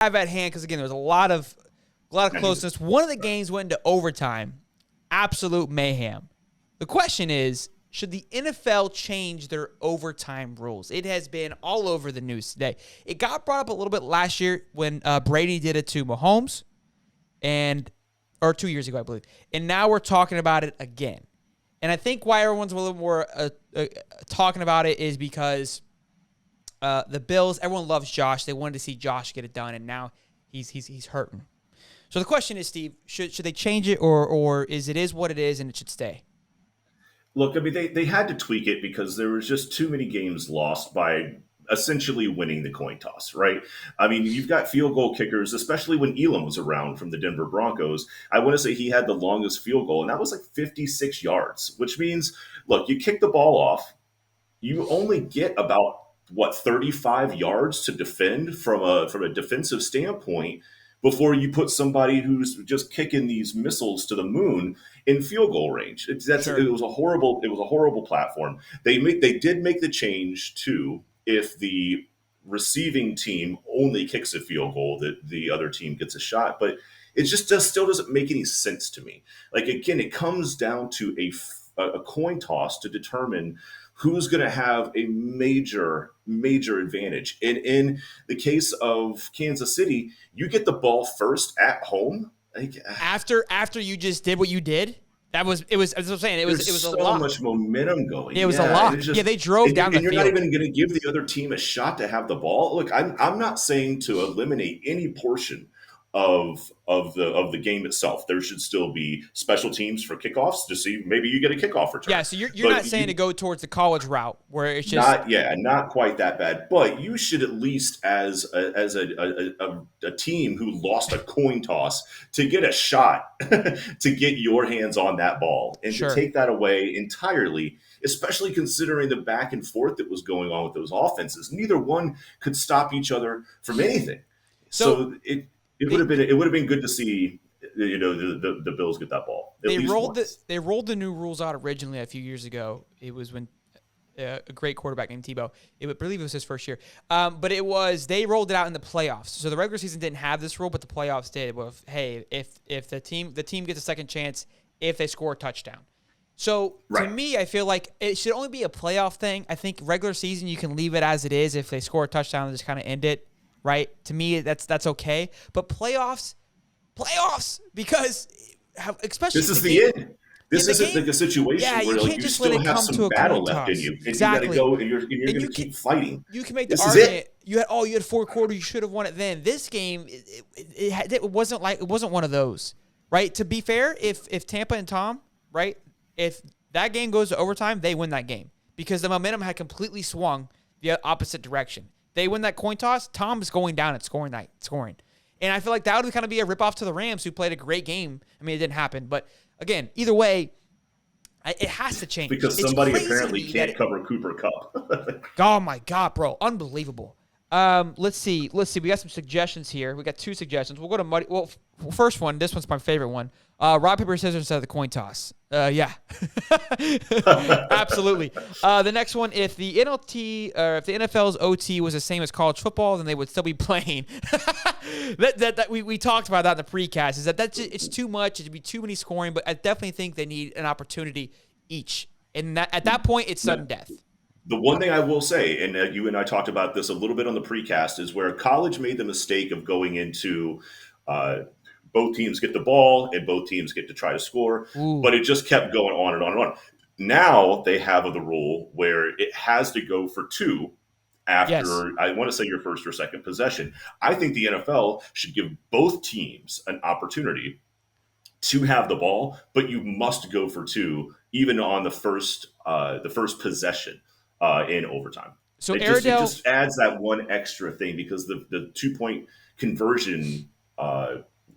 have at hand, because again, there was a lot of closeness. One of the games went into overtime. Absolute mayhem. The question is, should the NFL change their overtime rules? It has been all over the news today. It got brought up a little bit last year when Brady did it to Mahomes, or 2 years ago, I believe. And now we're talking about it again. And I think why everyone's a little more talking about it is because the Bills, everyone loves Josh. They wanted to see Josh get it done, and now he's hurting. So the question is, Steve, should they change it, or is what it is and it should stay? Look, I mean, they had to tweak it because there was just too many games lost by essentially winning the coin toss, right? I mean, you've got field goal kickers, especially when Elam was around from the Denver Broncos. I want to say he had the longest field goal, and that was like 56 yards, which means, look, you kick the ball off, you only get about, 35 yards to defend from a defensive standpoint before you put somebody who's just kicking these missiles to the moon in field goal range. Sure. It was a horrible platform. They did make the change too. If the receiving team only kicks a field goal, that the other team gets a shot, but it still doesn't make any sense to me. Like, again, it comes down to a coin toss to determine who's going to have a major advantage. And in the case of Kansas City, you get the ball first at home. Like, after you just did what you did, it was. As I was saying, it was so a lot. much momentum going. It was a lot. They drove down the field. And you're not even going to give the other team a shot to have the ball. Look, I'm not saying to eliminate any portion of the game itself. There should still be special teams for kickoffs to see maybe you get a kickoff return. Yeah, so you're not saying to go towards the college route where it's just not quite that bad, but you should at least as a team who lost a coin toss to get a shot to get your hands on that ball and to take that away entirely, especially considering the back and forth that was going on with those offenses. Neither one could stop each other from anything. So it would have been good to see, the Bills get that ball. They rolled the new rules out originally a few years ago. It was when a great quarterback named Tebow. I believe it was his first year. But they rolled it out in the playoffs. So the regular season didn't have this rule, but the playoffs did. Well, if the team gets a second chance if they score a touchdown. So to me, I feel like it should only be a playoff thing. I think regular season you can leave it as it is. If they score a touchdown and just kind of end it. Right? To me, that's okay. But playoffs, because especially this is the end. This isn't like a situation where you still have some battle left in you. Exactly. And you got to go and you're going to keep fighting. You can make the argument. You had 4 quarters. You should have won it then. This game, it wasn't one of those. Right? To be fair, if Tampa and Tom, right, if that game goes to overtime, they win that game because the momentum had completely swung the opposite direction. They win that coin toss, Tom's going down and scoring. And I feel like that would kind of be a ripoff to the Rams, who played a great game. I mean, it didn't happen. But, again, either way, it has to change. Because somebody apparently can't cover Cooper Kupp. Oh, my God, bro. Unbelievable. Let's see. We got some suggestions here. We got 2 suggestions. We'll go to Muddy. Well, first one. This one's my favorite one. Rock, paper, scissors instead of the coin toss. Yeah. Absolutely. The next one, if the NFL's OT was the same as college football, then they would still be playing. We talked about that in the precast. Is it's too much. It'd be too many scoring, but I definitely think they need an opportunity each. And at that point, it's sudden death. The one thing I will say, and you and I talked about this a little bit on the precast, is where college made the mistake of going into both teams get the ball and both teams get to try to score. Ooh. But it just kept going on and on and on. Now they have the rule where it has to go for 2 after, I want to say, your first or second possession. I think the NFL should give both teams an opportunity to have the ball, but you must go for 2 even on the first possession in overtime. So it just adds that one extra thing because the 2-point conversion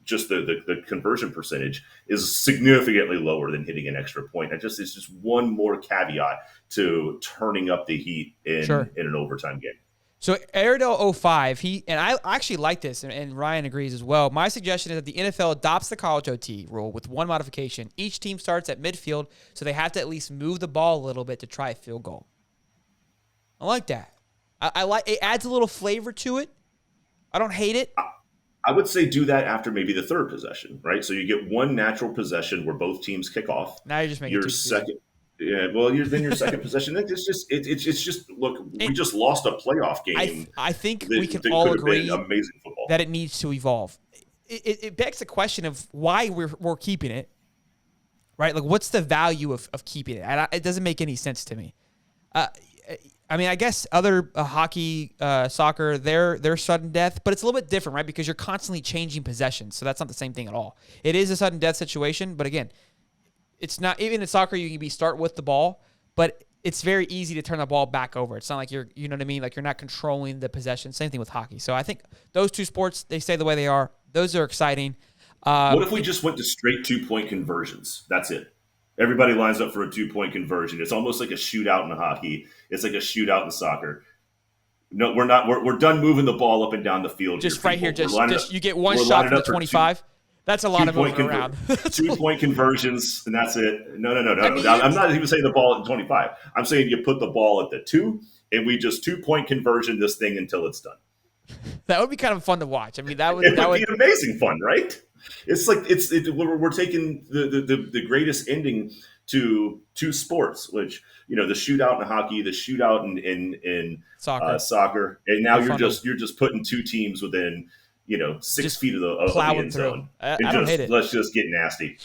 just the conversion percentage is significantly lower than hitting an extra point. It's just one more caveat to turning up the heat in an overtime game. So Airedale 05, and I actually like this, and Ryan agrees as well. My suggestion is that the NFL adopts the college OT rule with one modification. Each team starts at midfield, so they have to at least move the ball a little bit to try a field goal. I like that. I like it. Adds a little flavor to it. I don't hate it. I would say do that after maybe the third possession, right? So you get one natural possession where both teams kick off. Now you're just making it Your too confusing. second, yeah, well, then your second possession. It's just look. We And just lost a playoff game I think we can that all could have been agree amazing football. that it needs to evolve. It begs the question of why we're keeping it, right? Like, what's the value of keeping it? It doesn't make any sense to me. I mean, I guess other hockey, soccer, they're sudden death, but it's a little bit different, right? Because you're constantly changing possessions, so that's not the same thing at all. It is a sudden death situation, but again, it's not. Even in soccer, you can start with the ball, but it's very easy to turn the ball back over. It's not like you know what I mean? Like, you're not controlling the possession. Same thing with hockey. So I think those two sports, they stay the way they are. Those are exciting. What if we just went to straight 2-point conversions? That's it. Everybody lines up for a 2-point conversion. It's almost like a shootout in hockey. It's like a shootout in soccer. No, we're not. We're done moving the ball up and down the field. Just right here, just you get one we're shot lining from the up for 25. That's a lot of moving around. 2-point conversions, and that's it. No. I mean, I'm not even saying the ball at 25. I'm saying you put the ball at the 2, and we just 2-point conversion this thing until it's done. That would be kind of fun to watch. I mean, that would be amazing fun, right? It's like we're taking the greatest ending to two sports, which the shootout in hockey, the shootout in soccer, and now you're just putting two teams within 6 feet of the end zone. I don't hate it. Let's just get nasty.